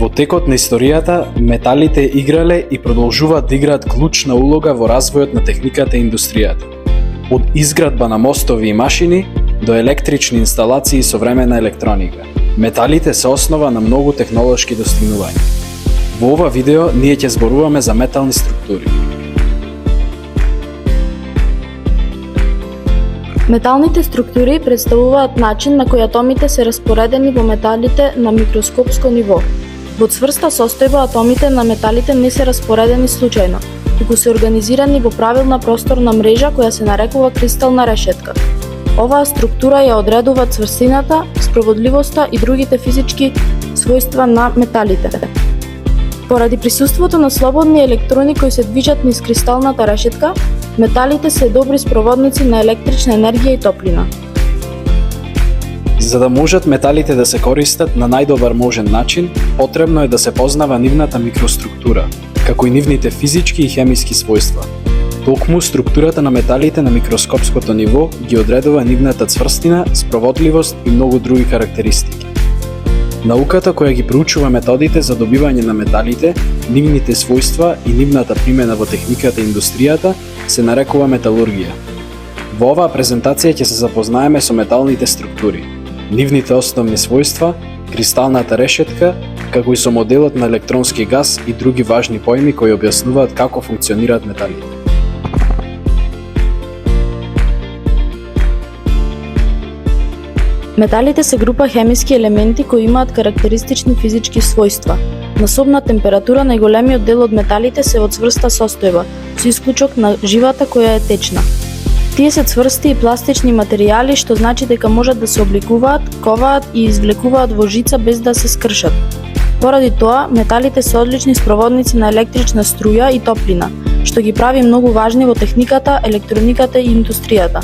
Во текот на историјата, металите играле и продолжуваат да играат клучна улога во развојот на техниката и индустријата. Од изградба на мостови и машини до електрични инсталации и современа електроника. Металите се основа на многу технолошки достигнувања. Во ова видео ние ќе зборуваме за метални структури. Металните структури представуваат начин на кој атомите се распоредени во металите на микроскопско ниво. Во цврста состојба атомите на металите не се распоредени случајно, туку се организирани во правилна просторна мрежа која се нарекува кристална решетка. Оваа структура ја одредува цврстината, спроводливоста и другите физички својства на металите. Поради присуството на слободни електрони кои се движат низ кристалната решетка, металите се добри спроводници на електрична енергија и топлина. За да можат металите да се користат на најдобар можен начин, потребно е да се познава нивната микроструктура, како и нивните физички и хемиски својства. Токму структурата на металите на микроскопското ниво ги одредува нивната цврстина, спроводливост и многу други карактеристики. Науката која ги проучува методите за добивање на металите, нивните својства и нивната примена во техниката и индустријата се нарекува металургија. Во оваа презентација ќе се запознаеме со металните структури, нивните основни својства, кристалната решетка, како и со моделот на електронски газ и други важни поими кои објаснуваат како функционираат металите. Металите се група хемиски елементи кои имаат карактеристични физички својства. На собна температура најголемиот дел од металите се во цврста состојба, со исклучок на живата која е течна. Тие се цврсти и пластични материјали, што значи дека можат да се обликуваат, коваат и извлекуваат во жица без да се скршат. Поради тоа, металите се одлични спроводници на електрична струја и топлина, што ги прави многу важни во техниката, електрониката и индустријата.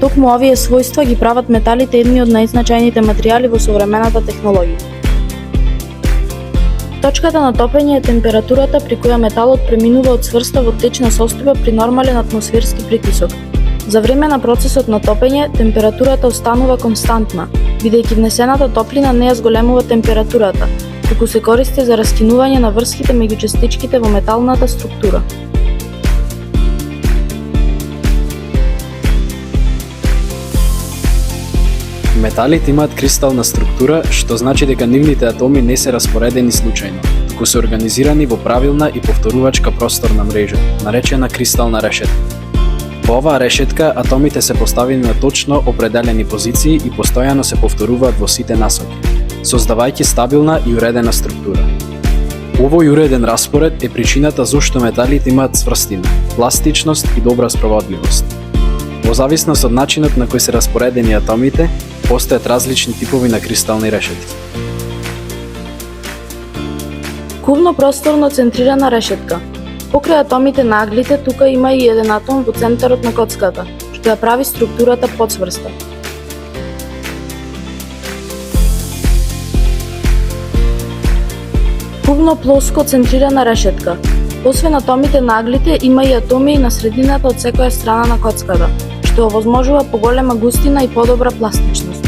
Токму овие својства ги прават металите едни од најзначајните материјали во современата технологија. Точката на топење е температурата при која металот преминува од цврста во течна состојба при нормален атмосферски притисок. За време на процесот на топење, температурата останува константна, бидејќи внесената топлина не ја зголемува температурата, туку се користи за раскинување на врските меѓу частичките во металната структура. Металите имаат кристална структура, што значи дека нивните атоми не се распоредени случајно, туку се организирани во правилна и повторувачка просторна мрежа, наречена кристална решетка. Во оваа решетка атомите се поставени на точно определени позиции и постојано се повторуваат во сите насоки, создавајќи стабилна и уредена структура. Овој уреден распоред е причината зошто металите имаат цврстина, пластичност и добра спроводливост. Во зависност од начинот на кој се распоредени атомите, постојат различни типови на кристални решетки. Кувно просторно центрирана решетка. Покрај атомите на аглите, тука има и еден атом во центарот на коцката, што ја прави структурата подцврста. Кувно плоско центрирана решетка. Освен атомите на аглите, има и атоми на средината од секоја страна на коцката, што овозможува поголема густина и подобра пластичност.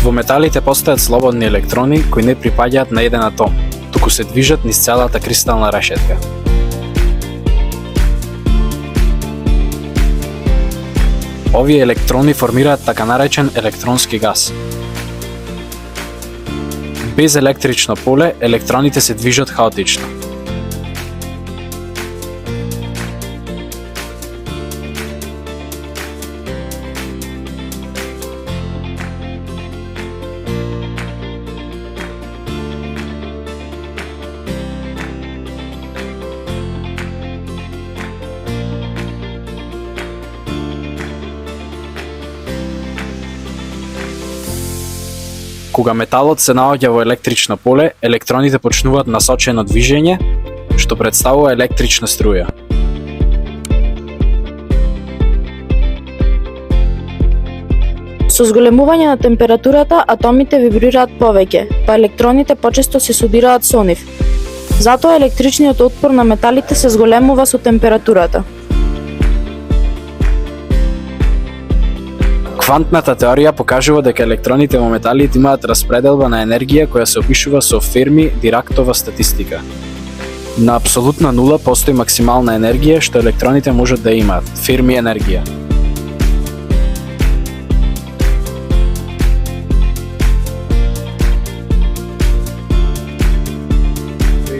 Во металите постојат слободни електрони кои не припаѓаат на еден атом, туку се движат низ целата кристална решетка. Овие електрони формираат така наречен електронски газ. Без електрично поле, електроните се движат хаотично. Кога металот се наоѓа во електрично поле, електроните почнуваат насочено движење, што представува електрична струја. Со зголемување на температурата, атомите вибрираат повеќе, па електроните почесто се судираат со нив. Затоа електричниот отпор на металите се зголемува со температурата. Квантната теорија покажува дека електроните во металите имаат распределба на енергија која се опишува со Ферми-Дирактова статистика. На апсолутна нула постои максимална енергија што електроните можат да имаат, Ферми енергија.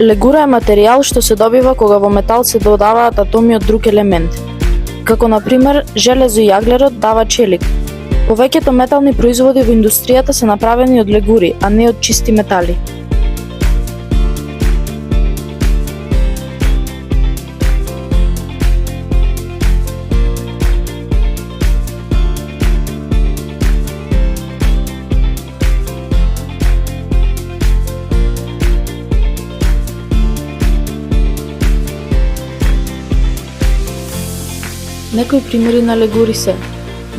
Легура е материјал што се добива кога во метал се додаваат атоми од друг елемент. Како на пример, железо и јаглерод дава челик. Повеќето метални производи во индустријата се направени од легури, а не од чисти метали. Некои примери на легури се: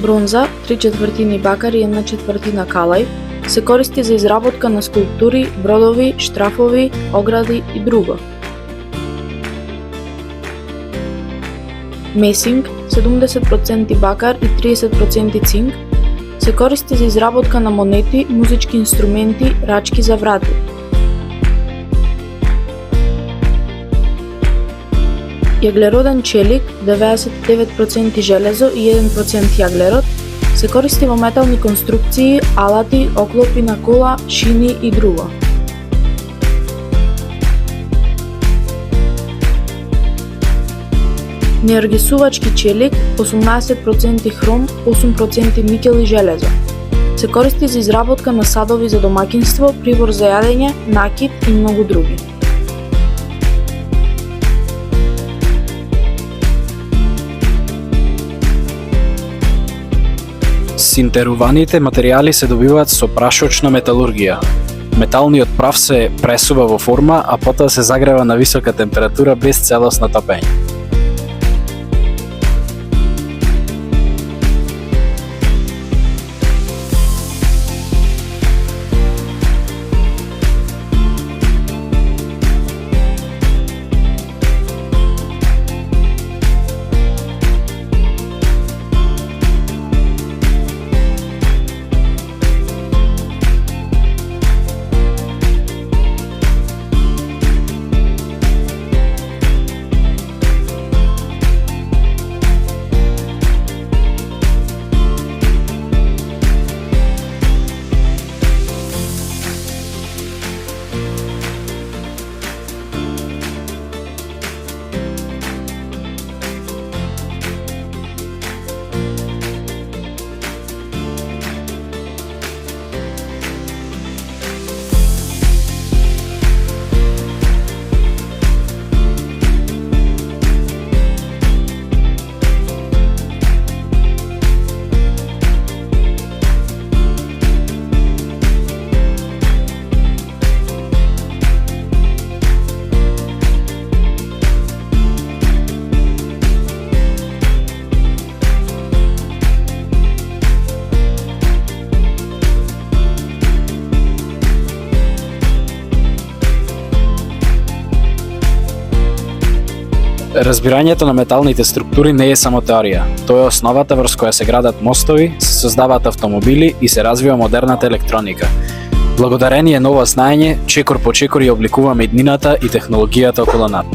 бронза, 3/4 бакар и 1/4 калај, се користи за изработка на скулптури, бродови, штрафови, огради и друго. Месинг, 70% бакар и 30% цинк, се користи за изработка на монети, музички инструменти, рачки за врати. Јаглероден челик, 99% железо и 1% јаглерод, се користи во метални конструкции, алати, оклопи на кола, шини и друго. Неаргисувачки челик, 18% хром, 8% никел и железо. Се користи за изработка на садови за домаќинство, прибор за јадење, накит и многу други. Синтеруваните материјали се добиваат со прашочна металургија. Металниот прав се пресува во форма, а потоа се загрева на висока температура без целосно топење. Разбирањето на металните структури не е само теорија. Тоа е основата врз која се градат мостови, се создаваат автомобили и се развива модерната електроника. Благодарение на ова знаење, чекор по чекор ја обликуваме иднината и технологијата околу нас.